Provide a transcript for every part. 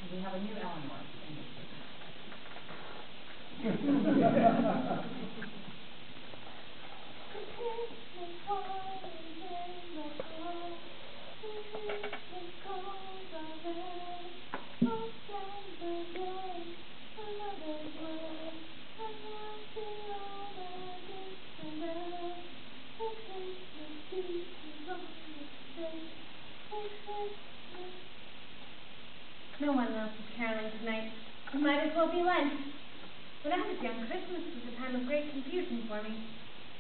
We have a new Eleanor in district. No one else is caroling tonight. It might as well be Lent. When I was young, Christmas was a time of great confusion for me.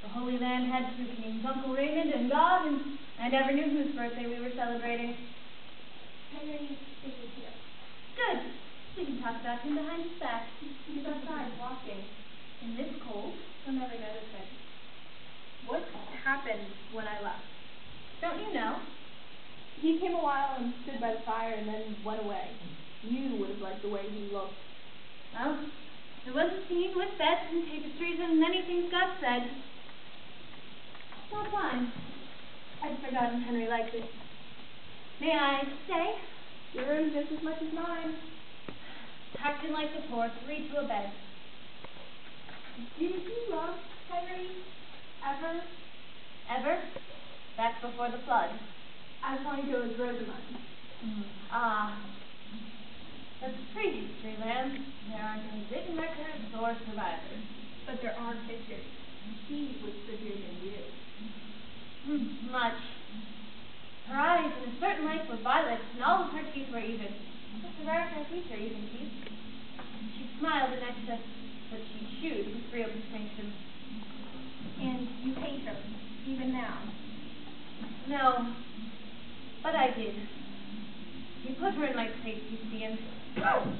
The Holy Land had two kings, Uncle Raymond and God, and I never knew whose birthday we were celebrating. Henry isn't here. Good. We can talk about him behind his back. He's outside walking. In this cold? You'll never notice it. What happened when I left? Don't you know? He came a while and stood by the fire and then went away. You would have liked the way he looked. Well, there was a scene with beds and tapestries and anything Scott said. Not mine. I'd forgotten Henry liked it. May I stay? Yours just as much as mine. Packed in like the poor, 3 to a bed. Did you love Henry ever? Ever? Back before the flood. As long ago as Rosamund. Ah. That's prehistory, Lamb. There aren't any written records or survivors. But there are pictures. She was prettier than you. Much. Her eyes in a certain light were violet, and all of her teeth were even. Just a rare feature, even teeth. She smiled in excess, but she chewed with real distinction. And you hate her, even now. No, but I did. You put her in my place, you see, and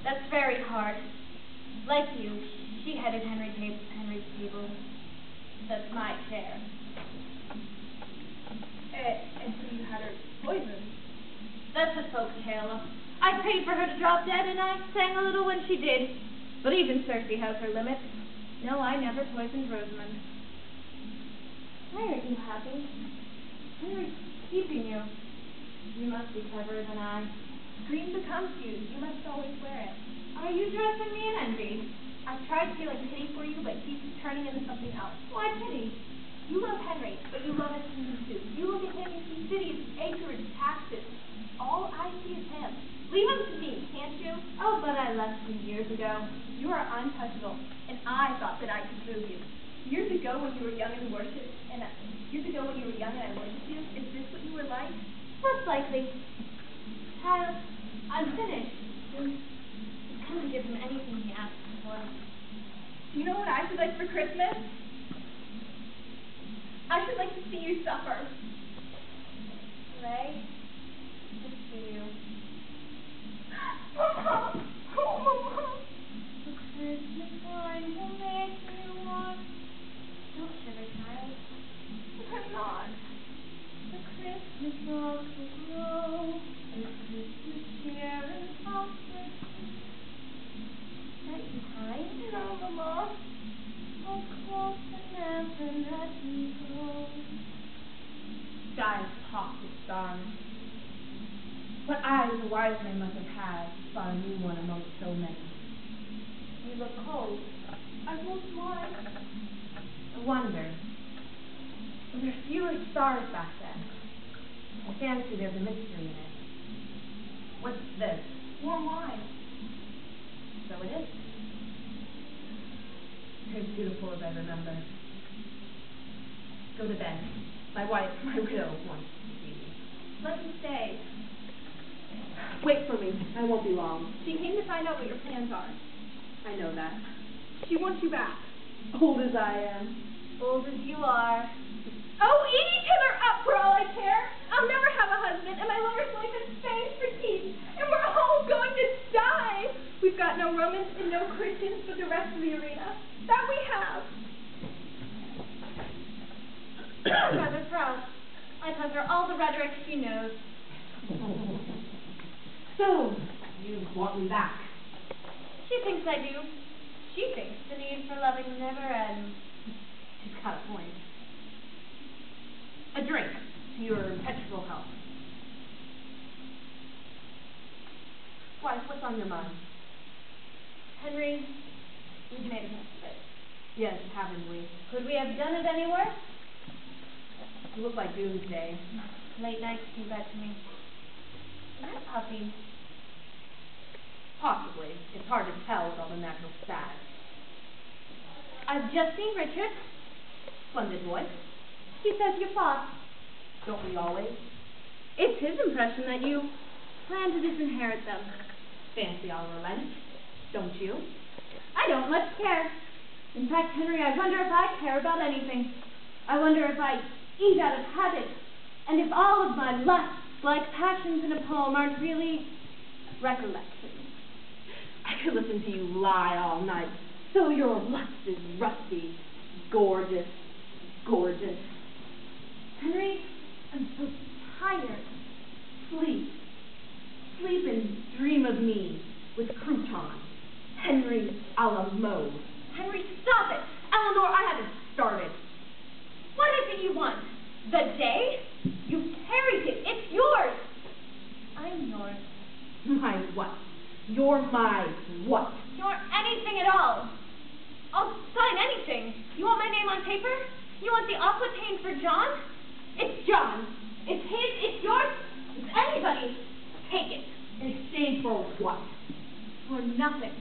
that's very hard. Like you, she headed Henry's table. That's my chair. And so you had her poisoned. That's a folk tale. I prayed for her to drop dead, and I sang a little when she did. But even Circe has her limits. No, I never poisoned Rosamund. Why aren't you happy? Henry's keeping you. You must be cleverer than I. Green becomes you. You must always wear it. Are you dressing me in envy? I've tried feeling pity for you, but it keeps turning into something else. Why pity? You love Henry, but you love his kingdom too. You look at him, you see cities, acreage, taxes. All I see is him. Leave him to me, can't you? Oh, but I left him years ago. You are untouchable, and I thought that I could move you. Years ago when you were young and worshipped, and I worshipped you, is this what you were like? Most likely. Child, I'm finished. I couldn't give him anything he asked for. Do you know what I should like for Christmas? I should like to see you suffer. Ray, to see you. Mama! Oh, Mama! The Christmas wine will make you warm. Don't shiver, child. I'm not. The Christmas rocks will grow with Christmas cheer and softness. Aren't you crying? No, Mama. Hold close the lantern as we go. Skies topped with stars. What eyes a wise man must have had to spot a new one among so many. You look cold. I've lost mine. I wonder, were there fewer stars back then? I fancy there's a mystery in it. What's this? Warm wine. So it is. You're as beautiful as I remember. Go to bed. My wife, my widow, wants to see you. Let me stay. Wait for me. I won't be long. She came to find out what your plans are. I know that. She wants you back. Old as I am. Old as you are. Oh, eat each other up for all I care. I'll never have a husband, and my lover's life is Spain for keeps, and we're all going to die. We've got no Romans and no Christians, but the rest of the arena. That we have. Rather proud. I taught her all the rhetoric she knows. So, you want me back? She thinks I do. She thinks the need for loving never ends. She's got a point. A drink to your impetuous health. Wife, what's on your mind? Henry, we've made a mess of it. Yes, haven't we? Could we have done it any worse? You look like doomsday. Late nights do that to me. Is that a puppy? Possibly. It's hard to tell with all the natural stats. I've just seen Richard. Splendid voice. He says you're fought. Don't we always? It's his impression that you plan to disinherit them. Fancy I'll relent. Don't you? I don't much care. In fact, Henry, I wonder if I care about anything. I wonder if I eat out of habit, and if all of my lusts, like passions in a poem, aren't really recollections. I could listen to you lie all night. So your lust is rusty, gorgeous, gorgeous. Henry, I'm so tired. Sleep. Sleep and dream of me with croutons. Henry a la mode. Henry, stop it! Eleanor, I haven't started. What is it you want? The day? You carried it. It's yours. I'm yours. My what? You're my what? You're anything at all. I'll sign anything. You want my name on paper? You want the aquitaine for John? It's John. It's his, it's yours, it's anybody's. Take it. In exchange for what? For nothing.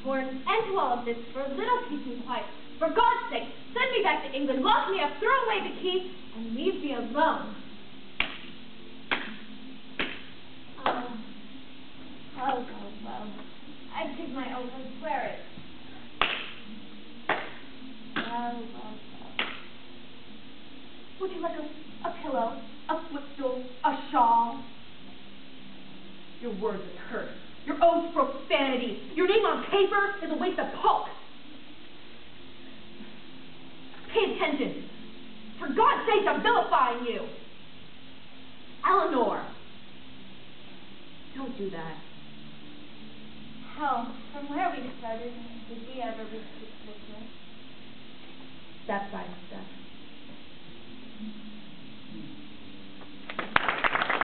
For an end to all of this, for a little peace and quiet. For God's sake, send me back to England, lock me up, throw away the key, and leave me alone. I'll go, well. I give my oath, I swear it. Well. Would you like a pillow, a footstool, a shawl? Your words are curse. Your oath's profanity. Your name on paper is a waste of pulp. Pay attention. For God's sake, I'm vilifying you. Eleanor. Don't do that. How, from where we started, did we ever reach this business? Step by step.